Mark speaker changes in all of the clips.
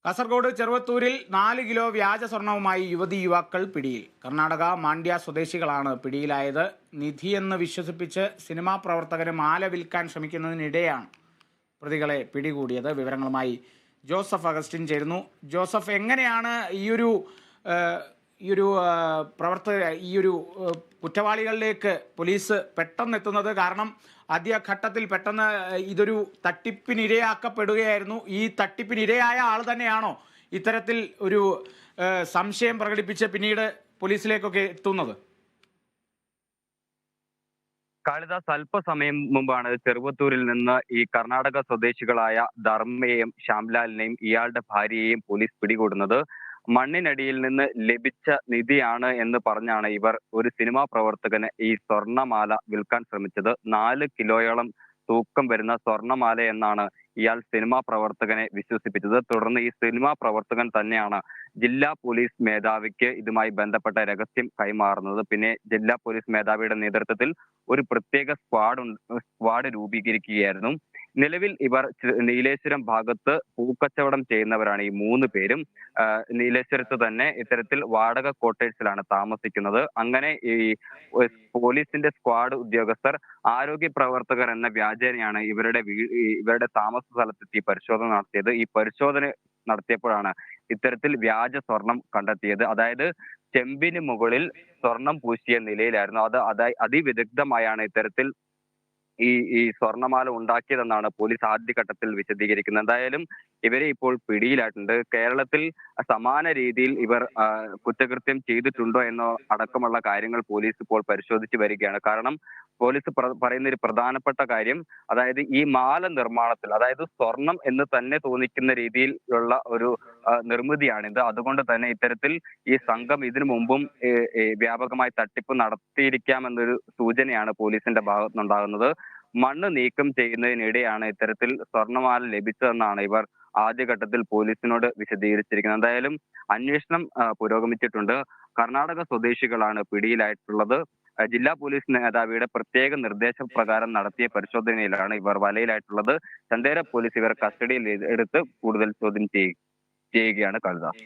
Speaker 1: Kasaragod ചെറുവത്തൂരിൽ 4 kilo വ്യാജ സ്വർണവുമായി യുവാക്കൾ പിടിയിൽ. കർണാടക മാണ്ഡ്യ സ്വദേശികളാണ് പിടിയിലായത്. നിധിയെന്ന് വിശ്വസിപ്പിച്ച് സിനിമാ പ്രവർത്തകന് മാല വിൽക്കാൻ ശ്രമിക്കുന്നതിനിടെയാണ് പ്രതികളെ പിടികൂടിയത്. വിവരങ്ങളുമായി ജോസഫ് അഗസ്റ്റിൻ ചേരുന്നു. ജോസഫ്, എങ്ങനെയാണ് ഈ ഒരു കുറ്റവാളികളിലേക്ക് പോലീസ് പെട്ടെന്ന് എത്തുന്നത്? കാരണം ആദ്യഘട്ടത്തിൽ പെട്ടെന്ന് ഇതൊരു തട്ടിപ്പിനിരയാക്കപ്പെടുകയായിരുന്നു. ഈ തട്ടിപ്പിനിരയായ ആൾ തന്നെയാണോ ഇത്തരത്തിൽ ഒരു സംശയം പ്രകടിപ്പിച്ച് പിന്നീട് പോലീസിലേക്കൊക്കെ എത്തുന്നത്?
Speaker 2: കാളിദാസ് അല്പസമയം മുമ്പാണ് ചെറുവത്തൂരിൽ നിന്ന് ഈ കർണാടക സ്വദേശികളായ ധർമ്മയെയും ശ്യാംലാലിനെയും ഇയാളുടെ ഭാര്യയെയും പോലീസ് പിടികൂടുന്നത്. മണ്ണിനടിയിൽ നിന്ന് ലഭിച്ച നിധിയാണ് എന്ന് പറഞ്ഞാണ് ഇവർ ഒരു സിനിമാ പ്രവർത്തകന് ഈ സ്വർണമാല വിൽക്കാൻ ശ്രമിച്ചത്. 4 കിലോയോളം തൂക്കം വരുന്ന സ്വർണമാല എന്നാണ് ഇയാൾ സിനിമാ പ്രവർത്തകനെ വിശ്വസിപ്പിച്ചത്. തുടർന്ന് ഈ സിനിമാ പ്രവർത്തകൻ തന്നെയാണ് ജില്ലാ പോലീസ് മേധാവിക്ക് ഇതുമായി ബന്ധപ്പെട്ട രഹസ്യം കൈമാറുന്നത്. പിന്നെ ജില്ലാ പോലീസ് മേധാവിയുടെ നേതൃത്വത്തിൽ ഒരു പ്രത്യേക സ്ക്വാഡ് രൂപീകരിക്കുകയായിരുന്നു. നിലവിൽ ഇവർ നീലേശ്വരം ഭാഗത്ത് പൂക്കച്ചവടം ചെയ്യുന്നവരാണ് ഈ 3 പേരും. നീലേശ്വരത്ത് തന്നെ ഇത്തരത്തിൽ വാടക ക്വാർട്ടേഴ്സിലാണ് താമസിക്കുന്നത്. അങ്ങനെ ഈ പോലീസിന്റെ സ്ക്വാഡ് ഉദ്യോഗസ്ഥർ ആരോഗ്യ പ്രവർത്തകർ എന്ന വ്യാജേനയാണ് ഇവരുടെ താമസ സ്ഥലത്തെത്തി പരിശോധന നടത്തിയത്. ഈ പരിശോധന നടത്തിയപ്പോഴാണ് ഇത്തരത്തിൽ വ്യാജ സ്വർണം കണ്ടെത്തിയത്. അതായത് ചെമ്പിന് മുകളിൽ സ്വർണം പൂശിയ നിലയിലായിരുന്നു അത്. അതിവിദഗ്ധമായാണ് ഇത്തരത്തിൽ ഈ സ്വർണമാല ഉണ്ടാക്കിയതെന്നാണ് പോലീസ് ആദ്യഘട്ടത്തിൽ വിശദീകരിക്കുന്നത്. എന്തായാലും ഇവരെ ഇപ്പോൾ പിടിയിലായിട്ടുണ്ട്. കേരളത്തിൽ സമാന രീതിയിൽ ഇവർ കുറ്റകൃത്യം ചെയ്തിട്ടുണ്ടോ എന്നോ അടക്കമുള്ള കാര്യങ്ങൾ പോലീസ് ഇപ്പോൾ പരിശോധിച്ച് വരികയാണ്. കാരണം പോലീസ് പറയുന്ന ഒരു പ്രധാനപ്പെട്ട കാര്യം, അതായത് ഈ മാല നിർമ്മാണത്തിൽ, അതായത് സ്വർണം എന്ന് തന്നെ തോന്നിക്കുന്ന രീതിയിലുള്ള ഒരു നിർമ്മിതിയാണിത്. അതുകൊണ്ട് തന്നെ ഇത്തരത്തിൽ ഈ സംഘം ഇതിനു മുമ്പും വ്യാപകമായി തട്ടിപ്പ് നടത്തിയിരിക്കാമെന്നൊരു സൂചനയാണ് പോലീസിന്റെ ഭാഗത്തുനിന്നുണ്ടാകുന്നത്. മണ്ണ് നീക്കം ചെയ്യുന്നതിനിടെയാണ് ഇത്തരത്തിൽ സ്വർണമാല ലഭിച്ചതെന്നാണ് ഇവർ ആദ്യഘട്ടത്തിൽ പോലീസിനോട് വിശദീകരിച്ചിരിക്കുന്നത്. എന്തായാലും അന്വേഷണം പുരോഗമിച്ചിട്ടുണ്ട്. കർണാടക സ്വദേശികളാണ് പിടിയിലായിട്ടുള്ളത്. ജില്ലാ പോലീസ് മേധാവിയുടെ പ്രത്യേക നിർദ്ദേശപ്രകാരം നടത്തിയ പരിശോധനയിലാണ് ഇവർ വലയിലായിട്ടുള്ളത്. ചന്ദേര പോലീസ് ഇവർ കസ്റ്റഡിയിൽ എടുത്ത് കൂടുതൽ ചോദ്യം ചെയ്യുകയാണ്. കാളിദാസ്.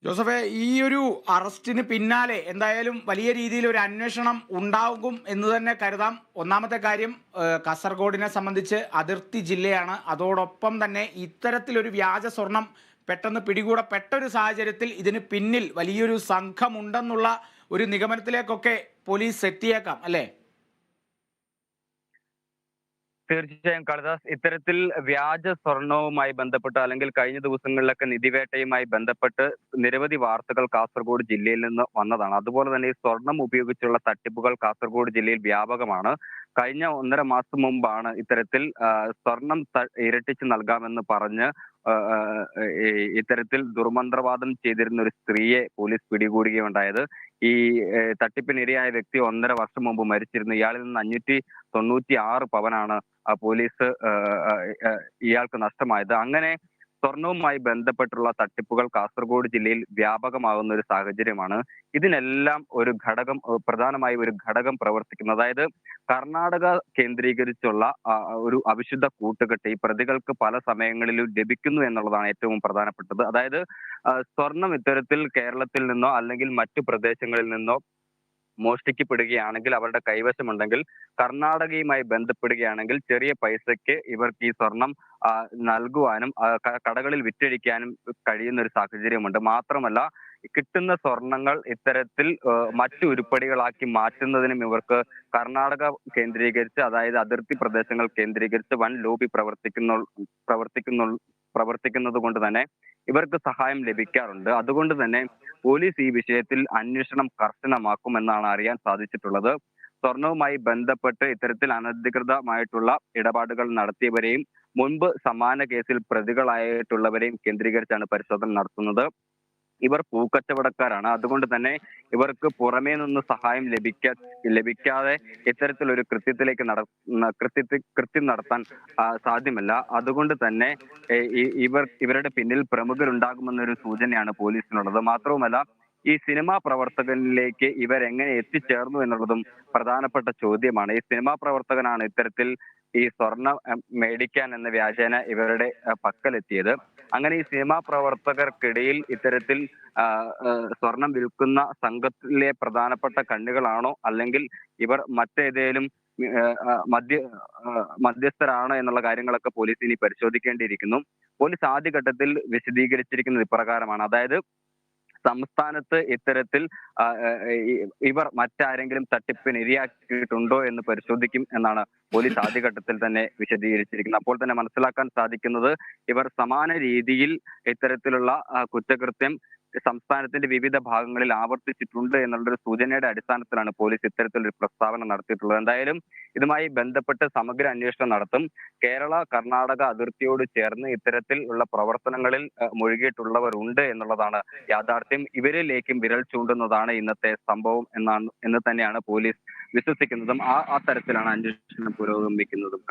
Speaker 1: ജോസഫെ, ഈ ഒരു അറസ്റ്റിന് പിന്നാലെ എന്തായാലും വലിയ രീതിയിൽ ഒരു അന്വേഷണം ഉണ്ടാകും എന്ന് തന്നെ കരുതാം. ഒന്നാമത്തെ കാര്യം, കാസർഗോഡിനെ സംബന്ധിച്ച് അതിർത്തി ജില്ലയാണ്. അതോടൊപ്പം തന്നെ ഇത്തരത്തിലൊരു വ്യാജ സ്വർണം പെട്ടെന്ന് പിടികൂടപ്പെട്ട ഒരു സാഹചര്യത്തിൽ ഇതിന് പിന്നിൽ വലിയൊരു സംഘമുണ്ടെന്നുള്ള ഒരു നിഗമനത്തിലേക്കൊക്കെ പോലീസ് എത്തിയേക്കാം, അല്ലേ?
Speaker 2: തീർച്ചയായും കാളിദാസ്, ഇത്തരത്തിൽ വ്യാജ സ്വർണവുമായി ബന്ധപ്പെട്ട് അല്ലെങ്കിൽ കഴിഞ്ഞ ദിവസങ്ങളിലൊക്കെ നിധിവേട്ടയുമായി ബന്ധപ്പെട്ട് നിരവധി വാർത്തകൾ കാസർഗോഡ് ജില്ലയിൽ നിന്ന് വന്നതാണ്. അതുപോലെ തന്നെ ഈ സ്വർണം ഉപയോഗിച്ചുള്ള തട്ടിപ്പുകൾ കാസർഗോഡ് ജില്ലയിൽ വ്യാപകമാണ്. കഴിഞ്ഞ 1.5 മാസം മുമ്പാണ് ഇത്തരത്തിൽ സ്വർണം ഇരട്ടിച്ച് നൽകാമെന്ന് പറഞ്ഞ് ഇത്തരത്തിൽ ദുർമന്ത്രവാദം ചെയ്തിരുന്ന ഒരു സ്ത്രീയെ പോലീസ് പിടികൂടുകയുണ്ടായത്. ഈ തട്ടിപ്പിനിരയായ വ്യക്തി 1.5 വർഷം മുമ്പ് മരിച്ചിരുന്നു. ഇയാളിൽ നിന്ന് 596 പവനാണ് പോലീസ് ഇയാൾക്ക് നഷ്ടമായത്. അങ്ങനെ സ്വർണവുമായി ബന്ധപ്പെട്ടുള്ള തട്ടിപ്പുകൾ കാസർഗോഡ് ജില്ലയിൽ വ്യാപകമാകുന്ന ഒരു സാഹചര്യമാണ്. ഇതിനെല്ലാം ഒരു ഘടകം, പ്രധാനമായി ഒരു ഘടകം പ്രവർത്തിക്കുന്നത്, അതായത് കർണാടക കേന്ദ്രീകരിച്ചുള്ള ഒരു അവിശുദ്ധ കൂട്ടുകെട്ട് ഈ പ്രതികൾക്ക് പല സമയങ്ങളിലും ലഭിക്കുന്നു എന്നുള്ളതാണ് ഏറ്റവും പ്രധാനപ്പെട്ടത്. അതായത് സ്വർണം ഇത്തരത്തിൽ കേരളത്തിൽ നിന്നോ അല്ലെങ്കിൽ മറ്റു പ്രദേശങ്ങളിൽ നിന്നോ മോഷ്ടിക്കപ്പെടുകയാണെങ്കിൽ, അവരുടെ കൈവശമുണ്ടെങ്കിൽ, കർണാടകയുമായി ബന്ധപ്പെടുകയാണെങ്കിൽ ചെറിയ പൈസയ്ക്ക് ഇവർക്ക് ഈ സ്വർണം നൽകുവാനും കടകളിൽ വിറ്റഴിക്കാനും കഴിയുന്ന ഒരു സാഹചര്യമുണ്ട്. മാത്രമല്ല, കിട്ടുന്ന സ്വർണങ്ങൾ ഇത്തരത്തിൽ മറ്റു ഉരുപ്പടികളാക്കി മാറ്റുന്നതിനും ഇവർക്ക് കർണാടക കേന്ദ്രീകരിച്ച്, അതായത് അതിർത്തി പ്രദേശങ്ങൾ കേന്ദ്രീകരിച്ച് വൻ ലോബി പ്രവർത്തിക്കുന്നത് കൊണ്ട് തന്നെ ഇവർക്ക് സഹായം ലഭിക്കാറുണ്ട്. അതുകൊണ്ട് തന്നെ പോലീസ് ഈ വിഷയത്തിൽ അന്വേഷണം കർശനമാക്കുമെന്നാണ് അറിയാൻ സാധിച്ചിട്ടുള്ളത്. സ്വർണവുമായി ബന്ധപ്പെട്ട് ഇത്തരത്തിൽ അനധികൃതമായിട്ടുള്ള ഇടപാടുകൾ നടത്തിയവരെയും മുൻപ് സമാന കേസിൽ പ്രതികളായിട്ടുള്ളവരെയും കേന്ദ്രീകരിച്ചാണ് പരിശോധന നടത്തുന്നത്. ഇവർ പൂക്കച്ചവടക്കാരാണ്. അതുകൊണ്ട് തന്നെ ഇവർക്ക് പുറമേ നിന്ന് സഹായം ലഭിക്കാതെ ഇത്തരത്തിലൊരു കൃത്യം നടത്താൻ സാധ്യമല്ല. അതുകൊണ്ട് തന്നെ ഇവരുടെ പിന്നിൽ പ്രമുഖരുണ്ടാകുമെന്നൊരു സൂചനയാണ് പോലീസിനുള്ളത്. മാത്രവുമല്ല, ഈ സിനിമാ പ്രവർത്തകനിലേക്ക് ഇവരെങ്ങനെ എത്തിച്ചേർന്നു എന്നുള്ളതും പ്രധാനപ്പെട്ട ചോദ്യമാണ്. ഈ സിനിമാ പ്രവർത്തകനാണ് ഇത്തരത്തിൽ ഈ സ്വർണം മേടിക്കാൻ എന്ന വ്യാജേന ഇവരുടെ പക്കലെത്തിയത്. അങ്ങനെ ഈ സിനിമാ പ്രവർത്തകർക്കിടയിൽ ഇത്തരത്തിൽ സ്വർണം വിൽക്കുന്ന സംഘത്തിലെ പ്രധാനപ്പെട്ട കണ്ണികളാണോ, അല്ലെങ്കിൽ ഇവർ മറ്റേതേലും മധ്യസ്ഥരാണോ എന്നുള്ള കാര്യങ്ങളൊക്കെ പോലീസ് ഇനി പരിശോധിക്കേണ്ടിയിരിക്കുന്നു. പോലീസ് ആദ്യഘട്ടത്തിൽ വിശദീകരിച്ചിരിക്കുന്നത് ഇപ്രകാരമാണ്. അതായത് സംസ്ഥാനത്ത് ഇത്തരത്തിൽ ഇവർ മറ്റാരെങ്കിലും തട്ടിപ്പിന് ഇരയാക്കിയിട്ടുണ്ടോ എന്ന് പരിശോധിക്കും എന്നാണ് പോലീസ് ആദ്യഘട്ടത്തിൽ തന്നെ വിശദീകരിച്ചിരിക്കുന്നത്. അപ്പോൾ തന്നെ മനസ്സിലാക്കാൻ സാധിക്കുന്നത് ഇവർ സമാന രീതിയിൽ ഇത്തരത്തിലുള്ള കുറ്റകൃത്യം സംസ്ഥാനത്തിന്റെ വിവിധ ഭാഗങ്ങളിൽ ആവർത്തിച്ചിട്ടുണ്ട് എന്നുള്ളൊരു സൂചനയുടെ അടിസ്ഥാനത്തിലാണ് പോലീസ് ഇത്തരത്തിലൊരു പ്രസ്താവന നടത്തിയിട്ടുള്ളത്. എന്തായാലും ഇതുമായി ബന്ധപ്പെട്ട് സമഗ്ര അന്വേഷണം നടത്തും. കേരള കർണാടക അതിർത്തിയോട് ചേർന്ന് ഇത്തരത്തിൽ ഉള്ള പ്രവർത്തനങ്ങളിൽ മുഴുകിയിട്ടുള്ളവർ ഉണ്ട് എന്നുള്ളതാണ് യാഥാർത്ഥ്യം. ഇവരിലേക്കും വിരൽ ചൂണ്ടുന്നതാണ് ഇന്നത്തെ സംഭവം എന്ന് തന്നെയാണ് പോലീസ് വിശ്വസിക്കുന്നതും ആ തരത്തിലാണ് അന്വേഷണം പുരോഗമിക്കുന്നതും.